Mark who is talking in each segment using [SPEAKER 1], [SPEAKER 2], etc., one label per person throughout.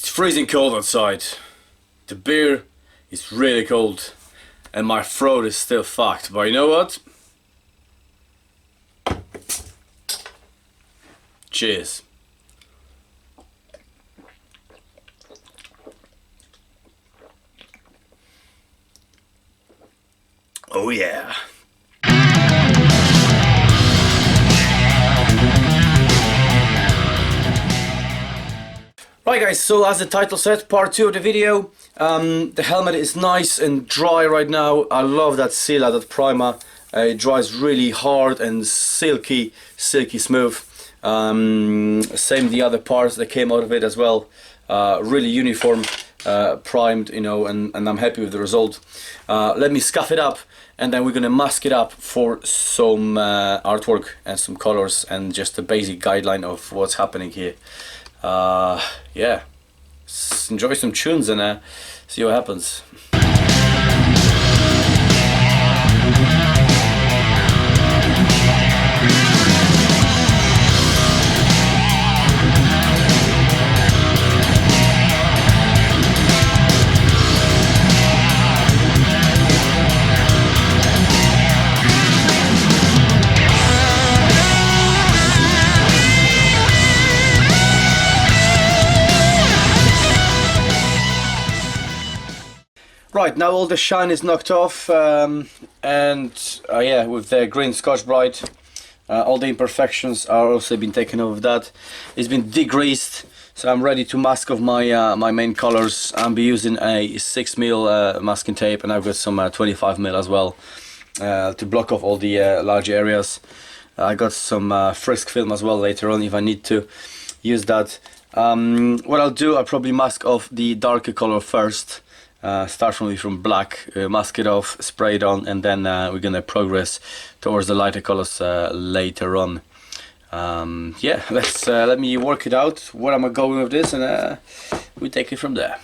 [SPEAKER 1] It's freezing cold outside. The beer is really cold and my throat is still fucked, but you know what? Cheers. Oh yeah. Right guys, so as the title said, part 2 of the video. The helmet is nice and dry right now. I love that sealer, that primer. It dries really hard and silky smooth. Same the other parts that came out of it as well. Really uniform, primed, you know, and I'm happy with the result. Let me scuff it up and then we're gonna mask it up for some artwork and some colors and just a basic guideline of what's happening here. Yeah, enjoy some tunes and see what happens. Right, now all the shine is knocked off, and yeah, with the green Scotch-Brite, all the imperfections are also been taken off of that. It's been degreased, so I'm ready to mask off my my main colors. I'll be using a 6mm masking tape, and I've got some 25mm as well to block off all the large areas. I got some Frisk film as well later on if I need to use that. What I'll do, I'll probably mask off the darker color first. Start from black, mask it off, spray it on, and then we're gonna progress towards the lighter colors later on. Yeah, let me work it out. Where am I going with this, and we take it from there.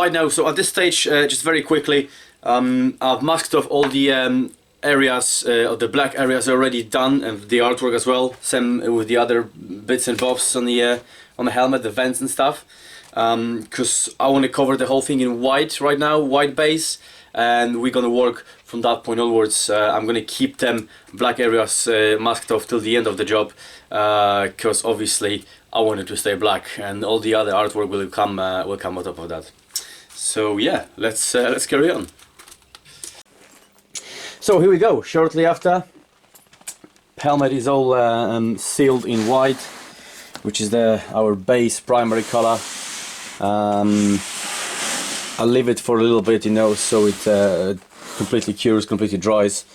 [SPEAKER 1] right now, so at this stage, just very quickly, I've masked off all the areas, the black areas already done, and the artwork as well. Same with the other bits and bobs on the helmet, the vents and stuff. Because I want to cover the whole thing in white right now, white base, and we're gonna work from that point onwards. I'm gonna keep them black areas masked off till the end of the job, because obviously I want it to stay black, and all the other artwork will come on top of that. So yeah, let's carry on. So here we go. Shortly after, helmet is all sealed in white, which is our base primary color. I'll leave it for a little bit, you know, so it completely cures, completely dries.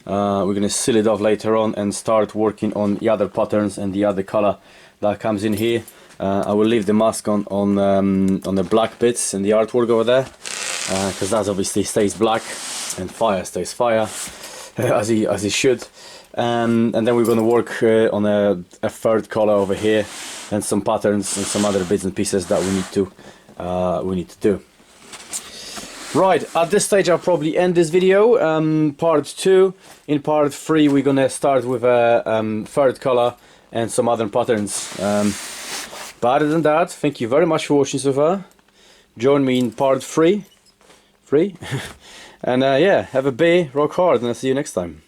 [SPEAKER 1] We're gonna seal it off later on and start working on the other patterns and the other color that comes in here. I will leave the mask on the black bits and the artwork over there, because that obviously stays black and fire stays fire, as it should. And then we're gonna work on a third color over here, and some patterns and some other bits and pieces that we need to do. Right, at this stage I'll probably end this video, part 2. In part 3 we're gonna start with a third color and some other patterns. But other than that, thank you very much for watching so far. Join me in part 3. And yeah, have a beer, rock hard, and I'll see you next time.